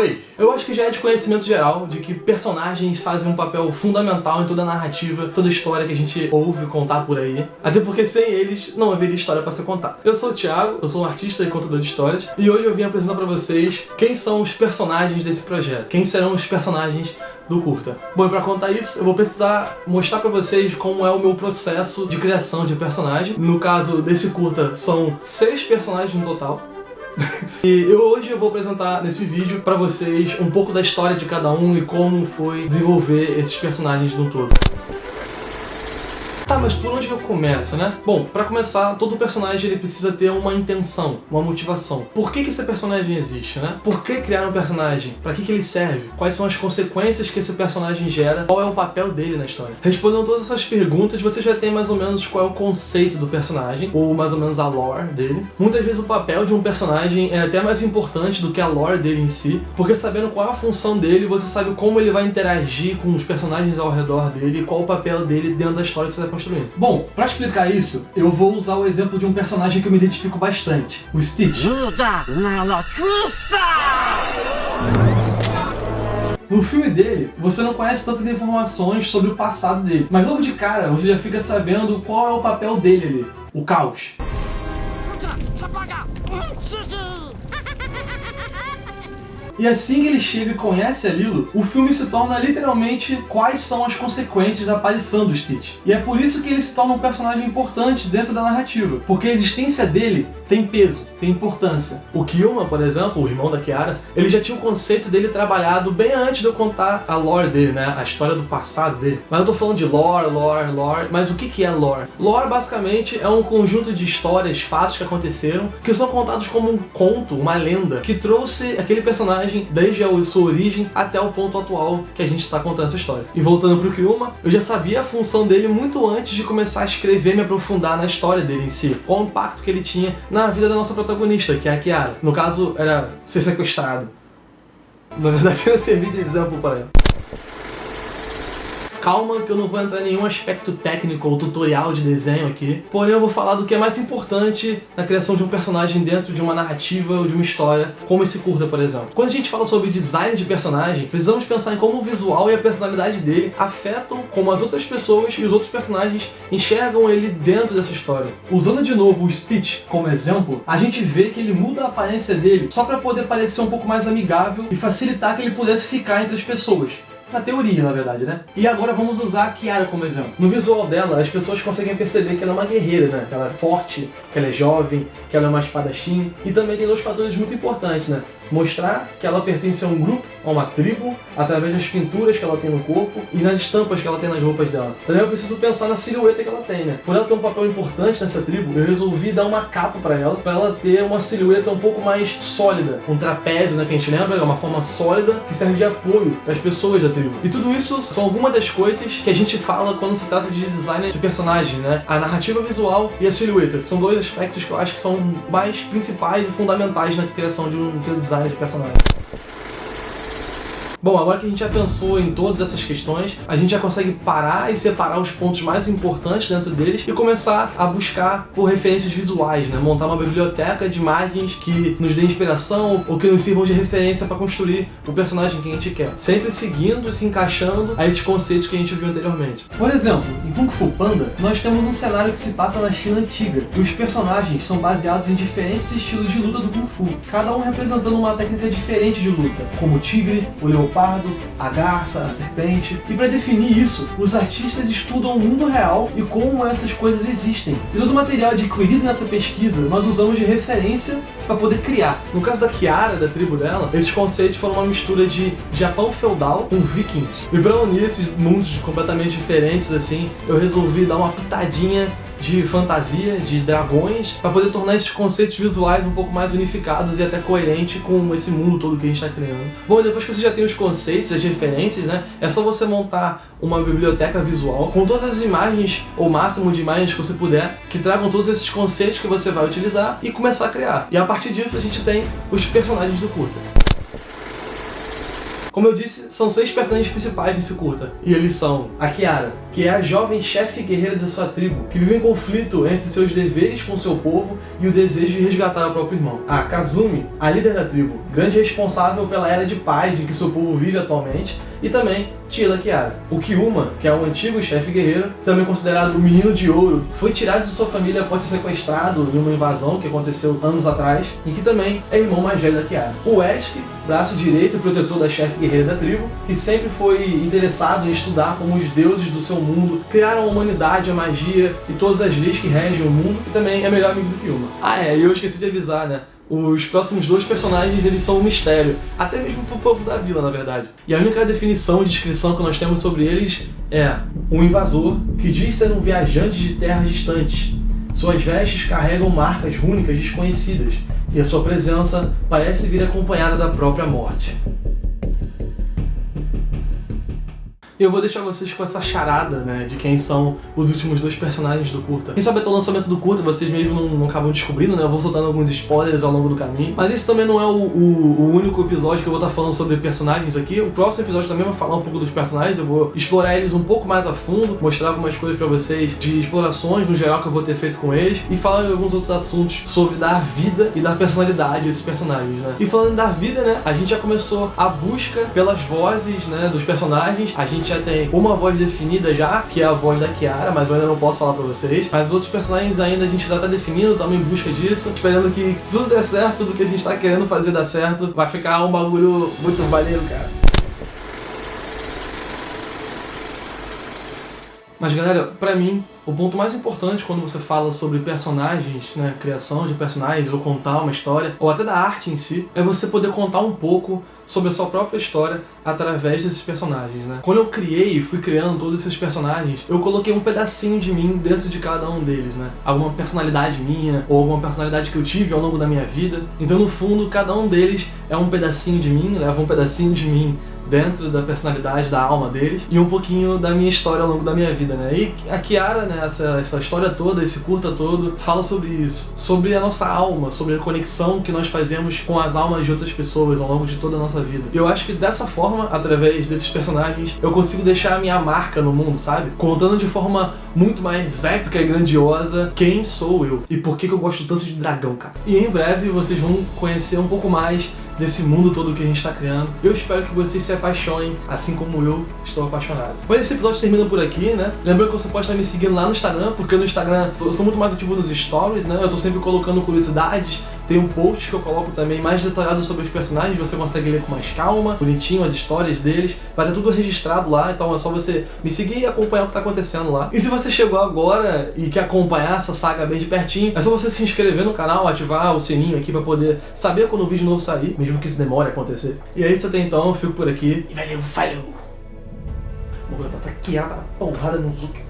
Oi! Eu acho que já é de conhecimento geral de que personagens fazem um papel fundamental em toda a narrativa, toda a história que a gente ouve contar por aí. Até porque sem eles não haveria história pra ser contada. Eu sou o Thiago, eu sou um artista e contador de histórias, e hoje eu vim apresentar pra vocês quem são os personagens desse projeto. Quem serão os personagens do curta. Bom, e pra contar isso, eu vou precisar mostrar pra vocês como é o meu processo de criação de personagem. No caso desse curta, são 6 personagens no total. E hoje eu vou apresentar nesse vídeo pra vocês um pouco da história de cada um e como foi desenvolver esses personagens no todo. Tá, mas por onde que eu começo, né? Bom, pra começar, todo personagem ele precisa ter uma intenção, uma motivação. Por que esse personagem existe, né? Por que criar um personagem? Pra que ele serve? Quais são as consequências que esse personagem gera? Qual é o papel dele na história? Respondendo todas essas perguntas, você já tem mais ou menos qual é o conceito do personagem, ou mais ou menos a lore dele. Muitas vezes o papel de um personagem é até mais importante do que a lore dele em si, porque sabendo qual é a função dele, você sabe como ele vai interagir com os personagens ao redor dele e qual o papel dele dentro da história que você vai construindo. Bom, pra explicar isso, eu vou usar o exemplo de um personagem que eu me identifico bastante, o Stitch. No filme dele, você não conhece tantas informações sobre o passado dele, mas logo de cara você já fica sabendo qual é o papel dele ali, o caos. E assim que ele chega e conhece a Lilo, o filme se torna literalmente quais são as consequências da aparição do Stitch. E é por isso que ele se torna um personagem importante dentro da narrativa, porque a existência dele tem peso, tem importância. O Killman, por exemplo, o irmão da Kiara, ele já tinha o conceito dele trabalhado bem antes de eu contar a lore dele, né? A história do passado dele. Mas eu tô falando de lore, mas o que é lore? Lore, basicamente, é um conjunto de histórias, fatos que aconteceram, que são contados como um conto, uma lenda, que trouxe aquele personagem desde a sua origem até o ponto atual que a gente está contando essa história. E voltando pro Killman, eu já sabia a função dele muito antes de começar a escrever e me aprofundar na história dele em si. Qual o impacto que ele tinha na vida da nossa protagonista, que é a Kiara. No caso, era ser sequestrado. Na verdade, era servir de exemplo para ela. Calma que eu não vou entrar em nenhum aspecto técnico ou tutorial de desenho aqui, porém eu vou falar do que é mais importante na criação de um personagem dentro de uma narrativa ou de uma história, como esse curta, por exemplo. Quando a gente fala sobre design de personagem, precisamos pensar em como o visual e a personalidade dele afetam como as outras pessoas e os outros personagens enxergam ele dentro dessa história. Usando de novo o Stitch como exemplo, a gente vê que ele muda a aparência dele só para poder parecer um pouco mais amigável e facilitar que ele pudesse ficar entre as pessoas. Na teoria, na verdade, né? E agora vamos usar a Kiara como exemplo. No visual dela, as pessoas conseguem perceber que ela é uma guerreira, né? Que ela é forte, que ela é jovem, que ela é uma espadachim. E também tem 2 fatores muito importantes, né? Mostrar que ela pertence a um grupo, a uma tribo, através das pinturas que ela tem no corpo e nas estampas que ela tem nas roupas dela. Também eu preciso pensar na silhueta que ela tem, né? Por ela ter um papel importante nessa tribo, eu resolvi dar uma capa pra ela ter uma silhueta um pouco mais sólida. Um trapézio, né? Que a gente lembra, é uma forma sólida que serve de apoio para as pessoas da tribo. E tudo isso são algumas das coisas que a gente fala quando se trata de design de personagem, né? A narrativa visual e a silhueta, que são 2 aspectos que eu acho que são mais principais e fundamentais na criação de um design de personagem. Bom, agora que a gente já pensou em todas essas questões, a gente já consegue parar e separar os pontos mais importantes dentro deles e começar a buscar por referências visuais, né? Montar uma biblioteca de imagens que nos dê inspiração ou que nos sirvam de referência para construir o personagem que a gente quer. Sempre seguindo e se encaixando a esses conceitos que a gente viu anteriormente. Por exemplo, em Kung Fu Panda, nós temos um cenário que se passa na China antiga e os personagens são baseados em diferentes estilos de luta do Kung Fu, cada um representando uma técnica diferente de luta, como o tigre, o leopardo, a garça, a serpente. E para definir isso, os artistas estudam o mundo real e como essas coisas existem. E todo o material adquirido nessa pesquisa nós usamos de referência para poder criar. No caso da Kiara, da tribo dela, esses conceitos foram uma mistura de Japão feudal com vikings. E para unir esses mundos completamente diferentes assim, eu resolvi dar uma pitadinha de fantasia, de dragões, para poder tornar esses conceitos visuais um pouco mais unificados e até coerente com esse mundo todo que a gente está criando. Bom, depois que você já tem os conceitos, as referências, né, é só você montar uma biblioteca visual com todas as imagens, ou o máximo de imagens que você puder, que tragam todos esses conceitos que você vai utilizar e começar a criar. E a partir disso a gente tem os personagens do curta. Como eu disse, são 6 personagens principais desse curta. E eles são a Kiara, que é a jovem chefe guerreira da sua tribo, que vive em conflito entre seus deveres com seu povo e o desejo de resgatar o próprio irmão. A Kazumi, a líder da tribo, grande responsável pela era de paz em que seu povo vive atualmente, e também Tila Kiara. O Kyuma, que é um antigo chefe guerreiro, também considerado o menino de ouro, foi tirado de sua família após ser sequestrado em uma invasão que aconteceu anos atrás, e que também é irmão mais velho da Kiara. O Wesk, braço direito e protetor da chefe guerreira da tribo, que sempre foi interessado em estudar como os deuses do seu mundo criaram a humanidade, a magia e todas as leis que regem o mundo, e também é melhor amigo do Kyuma. E eu esqueci de avisar, né? Os próximos 2 personagens, eles são um mistério, até mesmo pro povo da vila, na verdade. E a única definição e descrição que nós temos sobre eles é um invasor que diz ser um viajante de terras distantes. Suas vestes carregam marcas rúnicas desconhecidas, e a sua presença parece vir acompanhada da própria morte. Eu vou deixar vocês com essa charada, né, de quem são os últimos 2 personagens do curta. Quem sabe até o lançamento do curta vocês mesmo não acabam descobrindo, né? Eu vou soltando alguns spoilers ao longo do caminho. Mas esse também não é o único episódio que eu vou estar falando sobre personagens aqui. O próximo episódio também vai falar um pouco dos personagens. Eu vou explorar eles um pouco mais a fundo, mostrar algumas coisas pra vocês de explorações no geral que eu vou ter feito com eles, e falar de alguns outros assuntos sobre da vida e da personalidade desses personagens, né? E falando da vida, né, a gente já começou a busca pelas vozes, né, dos personagens. A gente já tem uma voz definida já, que é a voz da Kiara, mas eu ainda não posso falar pra vocês. Mas os outros personagens ainda a gente já tá definindo, estamos em busca disso, esperando que se tudo der certo, tudo que a gente tá querendo fazer dar certo, vai ficar um bagulho muito maneiro, cara. Mas galera, pra mim, o ponto mais importante quando você fala sobre personagens, né, criação de personagens, ou contar uma história, ou até da arte em si, é você poder contar um pouco sobre a sua própria história através desses personagens, né? Quando eu criei e fui criando todos esses personagens, eu coloquei um pedacinho de mim dentro de cada um deles, né? Alguma personalidade minha, ou alguma personalidade que eu tive ao longo da minha vida. Então, no fundo, cada um deles é um pedacinho de mim, leva um pedacinho de mim dentro da personalidade, da alma deles, e um pouquinho da minha história ao longo da minha vida, né? E a Kiara, né, essa história toda, esse curta todo, fala sobre isso, sobre a nossa alma, sobre a conexão que nós fazemos com as almas de outras pessoas ao longo de toda a nossa vida. E eu acho que dessa forma, através desses personagens, eu consigo deixar a minha marca no mundo, sabe? Contando de forma muito mais épica e grandiosa quem sou eu e por que eu gosto tanto de dragão, cara. E em breve vocês vão conhecer um pouco mais desse mundo todo que a gente está criando. Eu espero que vocês se apaixonem, assim como eu estou apaixonado. Mas esse episódio termina por aqui, né? Lembrando que você pode estar me seguindo lá no Instagram, porque no Instagram eu sou muito mais ativo nos stories, né? Eu tô sempre colocando curiosidades, tem um post que eu coloco também mais detalhado sobre os personagens, você consegue ler com mais calma, bonitinho, as histórias deles, vai ter tudo registrado lá, então é só você me seguir e acompanhar o que tá acontecendo lá. E se você chegou agora e quer acompanhar essa saga bem de pertinho, é só você se inscrever no canal, ativar o sininho aqui pra poder saber quando o vídeo novo sair, mesmo que isso demore a acontecer. E é isso até então, eu fico por aqui, e valeu, falou! Vou botar Kiara porrada nos outros.